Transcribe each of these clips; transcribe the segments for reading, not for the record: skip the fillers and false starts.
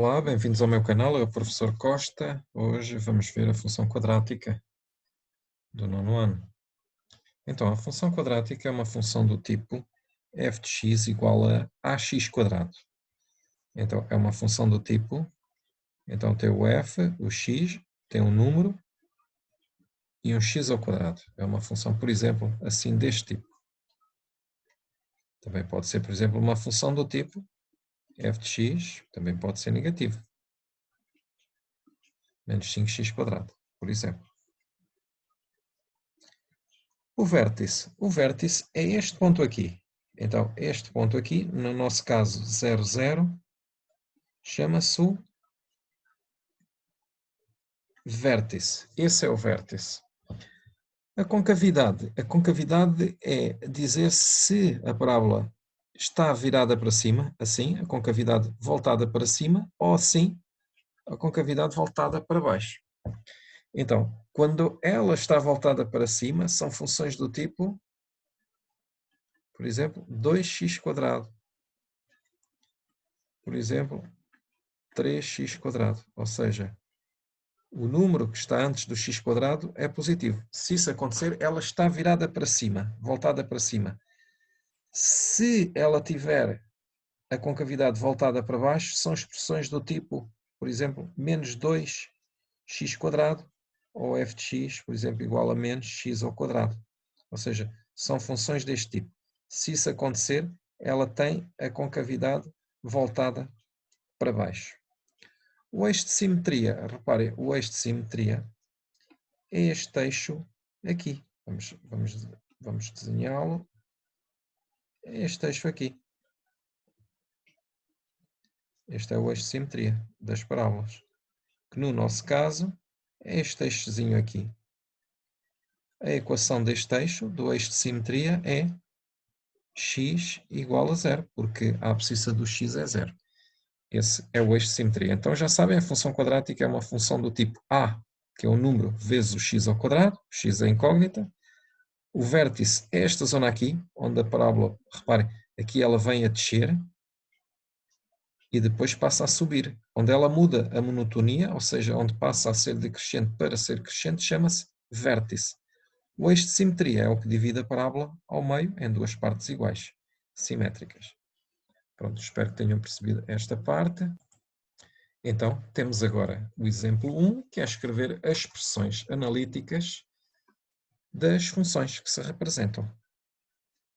Olá, bem-vindos ao meu canal, eu sou o professor Costa. Hoje vamos ver a função quadrática do nono ano. Então, a função quadrática é uma função do tipo f de x igual a ax². Então, é uma função do tipo, então tem o f, o x, tem um número e um x ao quadrado. É uma função, por exemplo, assim deste tipo. Também pode ser, por exemplo, uma função do tipo f de x, também pode ser negativo. Menos 5x², por exemplo. O vértice é este ponto aqui. Então, este ponto aqui, no nosso caso 0, 0, chama-se o vértice. Esse é o vértice. A concavidade é dizer se a parábola está virada para cima, assim, a concavidade voltada para cima, ou assim, a concavidade voltada para baixo. Então, quando ela está voltada para cima, são funções do tipo, por exemplo, 2x². Por exemplo, 3x², ou seja, o número que está antes do x² é positivo. Se isso acontecer, ela está virada para cima, voltada para cima. Se ela tiver a concavidade voltada para baixo, são expressões do tipo, por exemplo, menos 2x², ou f de x, por exemplo, igual a menos x². Ou seja, são funções deste tipo. Se isso acontecer, ela tem a concavidade voltada para baixo. O eixo de simetria, reparem, o eixo de simetria é este eixo aqui. Vamos desenhá-lo. É este eixo aqui. Este é o eixo de simetria das parábolas. Que no nosso caso é este eixozinho aqui. A equação deste eixo, do eixo de simetria, é x igual a 0, porque a abscissa do x é 0. Esse é o eixo de simetria. Então já sabem, a função quadrática é uma função do tipo a, que é um número, vezes o x², x é incógnita. O vértice é esta zona aqui, onde a parábola, reparem, aqui ela vem a descer e depois passa a subir. Onde ela muda a monotonia, ou seja, onde passa a ser decrescente para ser crescente, chama-se vértice. O eixo de simetria é o que divide a parábola ao meio em duas partes iguais, simétricas. Pronto, espero que tenham percebido esta parte. Então, temos agora o exemplo 1, que é escrever as expressões analíticas das funções que se representam.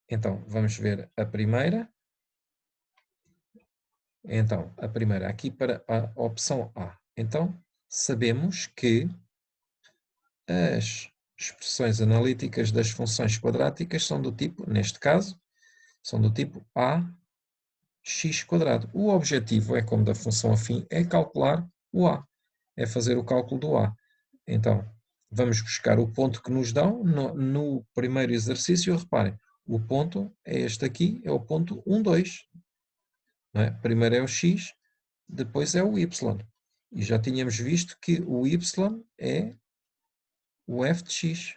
Então, vamos ver a primeira. Então, a primeira aqui para a opção A. Então, sabemos que as expressões analíticas das funções quadráticas são do tipo, neste caso, são do tipo ax². O objetivo é, como da função afim, é calcular o A, é fazer o cálculo do A. Então, vamos buscar o ponto que nos dão no primeiro exercício. Reparem, o ponto é este aqui, é o ponto 1, 2. Não é? Primeiro é o x, depois é o y. E já tínhamos visto que o y é o f de x.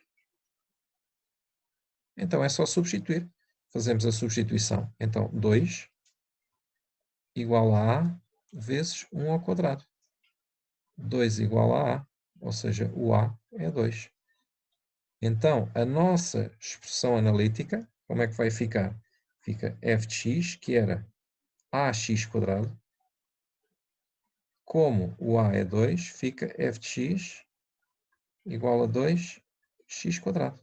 Então é só substituir. Fazemos a substituição. Então 2 igual a vezes 1². 2 igual a, ou seja, o a é 2. Então a nossa expressão analítica, como é que vai ficar? Fica f de x, que era ax², como o a é 2, fica f de x igual a 2x².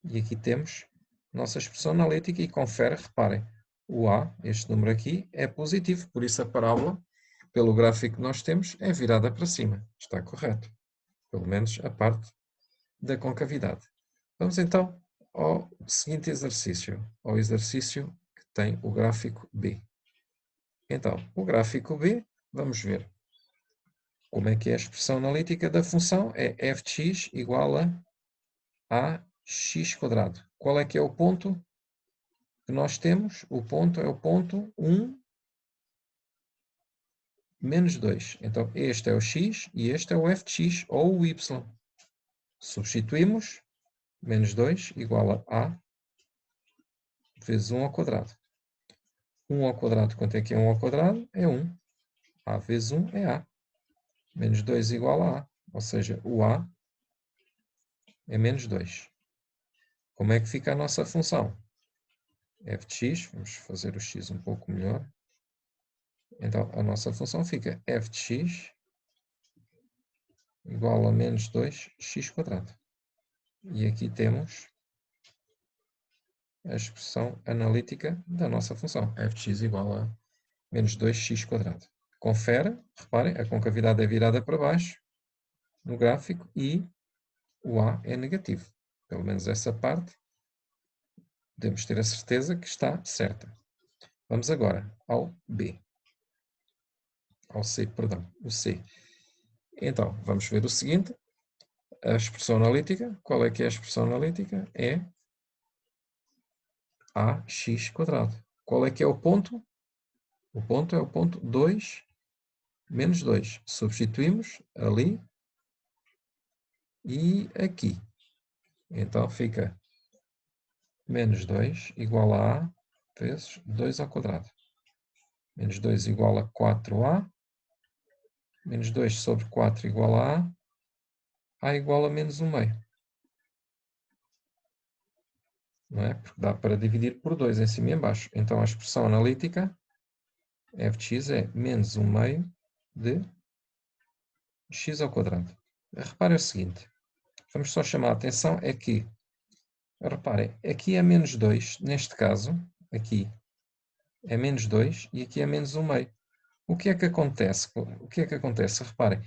E aqui temos a nossa expressão analítica e confere, reparem, o a, este número aqui, é positivo, por isso a parábola, pelo gráfico que nós temos, é virada para cima. Está correto. Pelo menos a parte da concavidade. Vamos então ao seguinte exercício, ao exercício que tem o gráfico B. Então, o gráfico B, vamos ver como é que é a expressão analítica da função, é f de x igual a ax². Qual é que é o ponto que nós temos? O ponto é o ponto 1, menos 2. Então, este é o x e este é o f de x, ou o y. Substituímos, menos 2 igual a vezes 1². 1², quanto é que é 1²? É 1. A vezes 1 é A. Menos 2 igual a A. Ou seja, o A é menos 2. Como é que fica a nossa função? F de x, vamos fazer o x um pouco melhor. Então, a nossa função fica f de x igual a menos 2x². E aqui temos a expressão analítica da nossa função. F de x igual a menos 2x². Confere, reparem, a concavidade é virada para baixo no gráfico e o A é negativo. Pelo menos essa parte podemos ter a certeza que está certa. Vamos agora ao B. Ao C, perdão, o C. Então, vamos ver o seguinte. A expressão analítica, qual é que é a expressão analítica? É ax². Qual é que é o ponto? O ponto é o ponto 2 menos 2. Substituímos ali e aqui. Então fica menos 2 igual a A vezes 2². Menos 2 igual a 4A. Menos 2 sobre 4 igual a A. A igual a menos 1/2. Não é? Porque dá para dividir por 2 em cima e em baixo. Então a expressão analítica f de x é menos 1/2 de x². Reparem o seguinte. Vamos só chamar a atenção é que, reparem, aqui é menos 2, neste caso, aqui é menos 2 e aqui é menos 1/2. O que é que acontece? O que é que acontece? Reparem,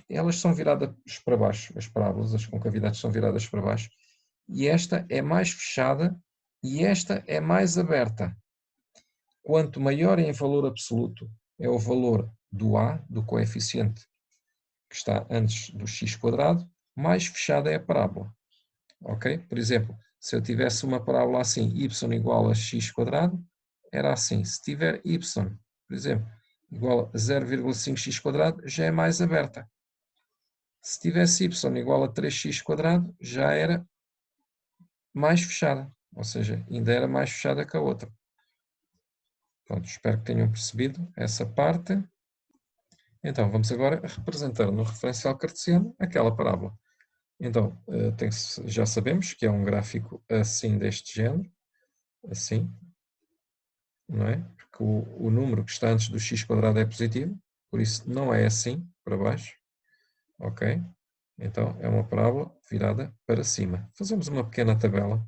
elas são viradas para baixo, as parábolas, as concavidades são viradas para baixo, e esta é mais fechada e esta é mais aberta. Quanto maior em valor absoluto é o valor do A, do coeficiente que está antes do x², mais fechada é a parábola. Ok? Por exemplo, se eu tivesse uma parábola assim, y igual a x², era assim. Se tiver y, por exemplo, igual a 0,5x², já é mais aberta. Se tivesse y igual a 3x², já era mais fechada. Ou seja, ainda era mais fechada que a outra. Pronto, espero que tenham percebido essa parte. Então, vamos agora representar no referencial cartesiano aquela parábola. Então, já sabemos que é um gráfico assim deste género, assim, não é? Porque o número que está antes do x² é positivo, por isso não é assim, para baixo, ok? Então, é uma parábola virada para cima. Fazemos uma pequena tabela,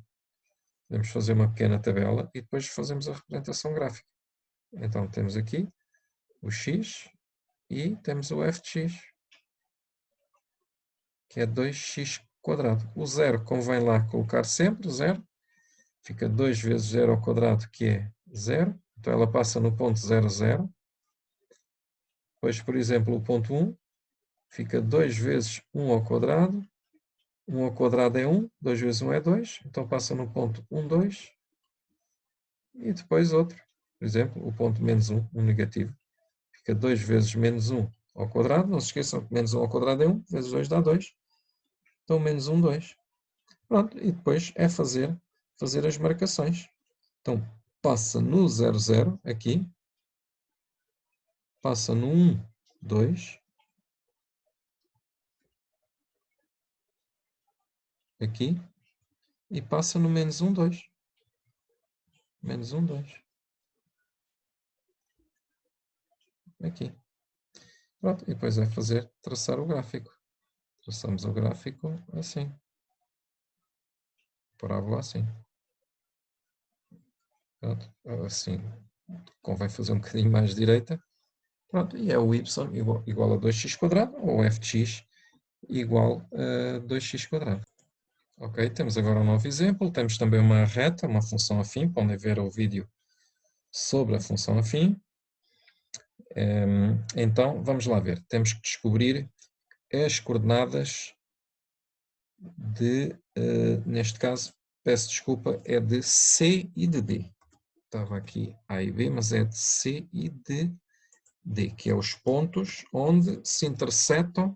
podemos fazer uma pequena tabela e depois fazemos a representação gráfica. Então, temos aqui o x e temos o f de x, que é 2x². O zero convém lá colocar sempre, zero. Fica 2 vezes 0², que é 0. Então ela passa no ponto 0, 0. Depois, por exemplo, o ponto 1 fica 2 vezes 1². 1² é 1, 2 vezes 1 é 2. Então passa no ponto 1, 2. E depois outro. Por exemplo, o ponto menos 1, um negativo. Fica 2 vezes menos 1². Não se esqueçam que menos 1² é 1, vezes 2 dá 2. Então menos 1, 2. Pronto, e depois é fazer as marcações. Então, passa no 0, 0, aqui. Passa no 1, 2. Aqui. E passa no menos 1, 2. Menos 1, 2. Aqui. Pronto, e depois é traçar o gráfico. Traçamos o gráfico assim. Parábola assim. Pronto, assim. Convém fazer um bocadinho mais direita. Pronto, e é o y igual a 2x², ou f de x igual a 2x². Ok, temos agora um novo exemplo. Temos também uma reta, uma função afim. Podem ver o vídeo sobre a função afim. Então, vamos lá ver. Temos que descobrir as coordenadas neste caso, peço desculpa, é de C e de D. Estava aqui A e B, mas é de C e de D, que é os pontos onde se interceptam,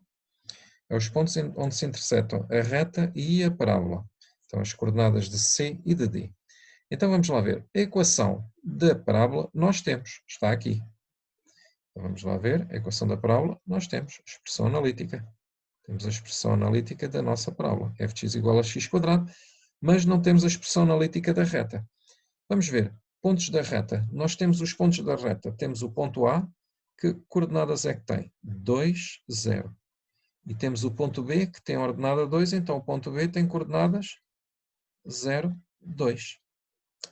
a reta e a parábola. Então, as coordenadas de C e de D. Então, vamos lá ver. A equação da parábola nós temos, está aqui. Então, vamos lá ver, a equação da parábola, nós temos a expressão analítica. Temos a expressão analítica da nossa parábola, f de x igual a x quadrado, mas não temos a expressão analítica da reta. Vamos ver, pontos da reta. Nós temos os pontos da reta. Temos o ponto A, que coordenadas é que tem? 2, 0. E temos o ponto B, que tem a ordenada 2, então o ponto B tem coordenadas 0, 2.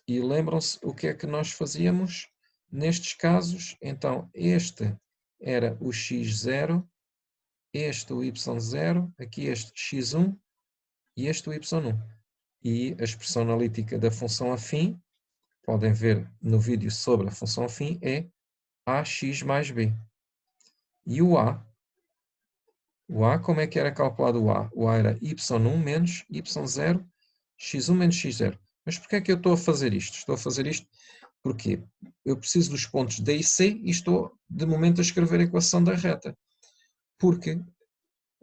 E lembram-se o que é que nós fazíamos nestes casos? Então, este era o x0, este o y0, aqui este x1 e este o y1. E a expressão analítica da função afim, podem ver no vídeo sobre a função afim, é ax mais b. E o A, como é que era calculado o A? O A era y1 menos y0, x1 menos x0. Mas porquê é que eu estou a fazer isto? Estou a fazer isto porque eu preciso dos pontos D e C e estou, de momento, a escrever a equação da reta. Porque,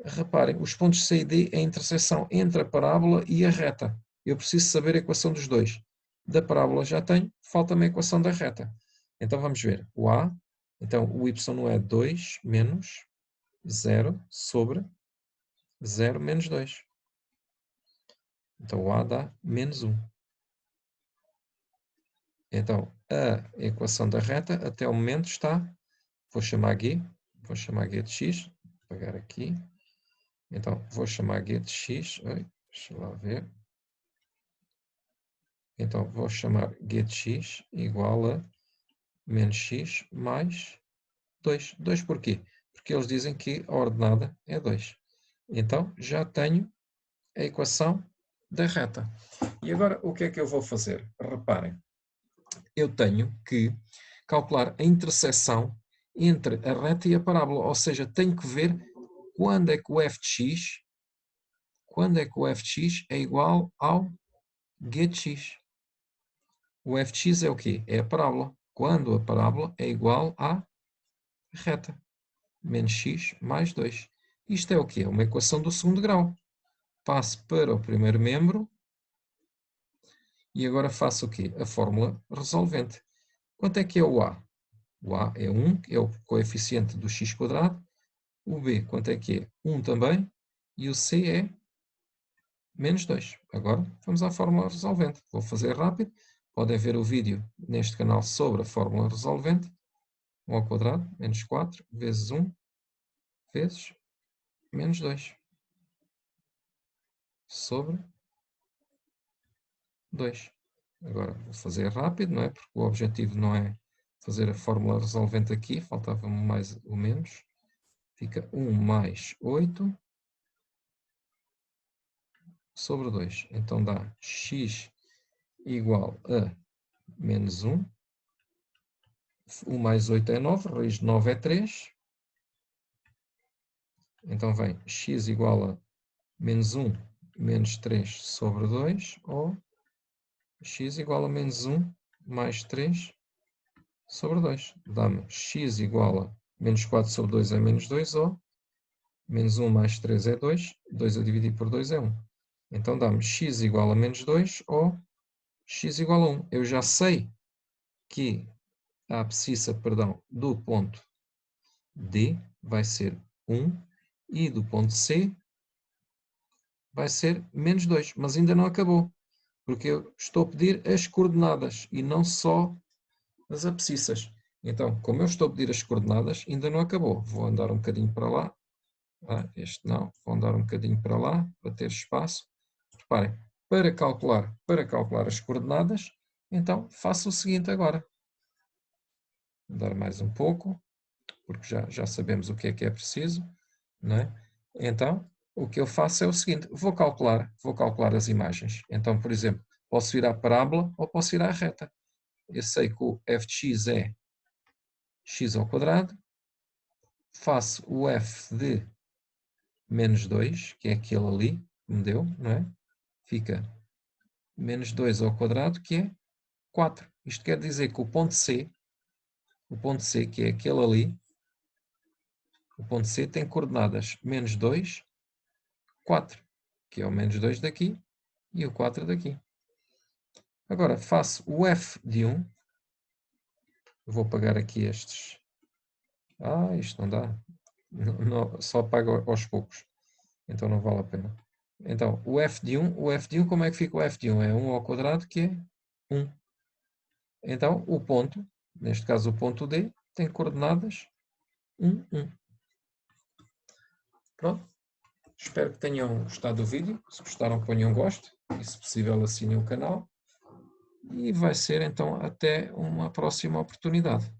reparem, os pontos C e D é a interseção entre a parábola e a reta. Eu preciso saber a equação dos dois. Da parábola já tenho, falta-me a equação da reta. Então vamos ver. O A, então o y é 2 menos 0 sobre 0 menos 2. Então o A dá menos 1. Então a equação da reta até o momento está, vou chamar G de x, vou apagar aqui. Então vou chamar G de x, deixa lá ver. Então vou chamar G de x igual a menos x mais 2. 2 porquê? Porque eles dizem que a ordenada é 2. Então já tenho a equação da reta. E agora o que é que eu vou fazer? Reparem, eu tenho que calcular a interseção entre a reta e a parábola, ou seja, tenho que ver quando é que o f de x, é igual ao g de x. O f de x é o quê? É a parábola. Quando a parábola é igual à reta. Menos x mais 2. Isto é o quê? Uma equação do segundo grau. Passo para o primeiro membro e agora faço o quê? A fórmula resolvente. Quanto é que é o A? O A é 1, que é o coeficiente do x quadrado. O B, quanto é que é? 1 também. E o C é menos 2. Agora vamos à fórmula resolvente. Vou fazer rápido. Podem ver o vídeo neste canal sobre a fórmula resolvente. 1 ao quadrado, menos 4, vezes 1, vezes menos 2. Sobre 2. Agora vou fazer rápido, não é? Porque o objetivo não é fazer a fórmula resolvente aqui, faltava mais ou menos. Fica 1 mais 8 sobre 2. Então dá x igual a menos 1. 1 mais 8 é 9, raiz de 9 é 3. Então vem x igual a menos 1 menos 3 sobre 2, ou x igual a menos 1 mais 3 sobre 2. Dá-me x igual a menos 4 sobre 2 é menos 2, ou menos 1 mais 3 é 2. 2 a dividir por 2 é 1. Então dá-me x igual a menos 2, ou x igual a 1. Eu já sei que a abscissa, do ponto D vai ser 1 e do ponto C vai ser menos 2. Mas ainda não acabou, porque eu estou a pedir as coordenadas e não só as abscissas. Então, como eu estou a pedir as coordenadas, ainda não acabou. Vou andar um bocadinho para lá. Este não. Vou andar um bocadinho para lá, para ter espaço. Reparem, para calcular as coordenadas, então faço o seguinte agora. Vou dar mais um pouco, porque já sabemos o que é preciso, não é? Então, o que eu faço é o seguinte, vou calcular as imagens. Então, por exemplo, posso ir à parábola ou posso ir à reta. Eu sei que o f de x é x ao quadrado, faço o f de menos 2, que é aquele ali que me deu, não é? Fica menos 2 ao quadrado, que é 4. Isto quer dizer que o ponto C, que é aquele ali, o ponto C tem coordenadas menos 2, 4, que é o menos 2 daqui e o 4 daqui. Agora faço o f de 1, vou apagar aqui estes Isto não dá. Só paga aos poucos. Então não vale a pena. Então, o f de 1, como é que fica o f de 1? É 1 ao quadrado, que é 1. Então, o ponto, neste caso o ponto D, tem coordenadas 1, 1. Pronto. Espero que tenham gostado do vídeo. Se gostaram, ponham gosto. E, se possível, assinem o canal. E vai ser, então, até uma próxima oportunidade.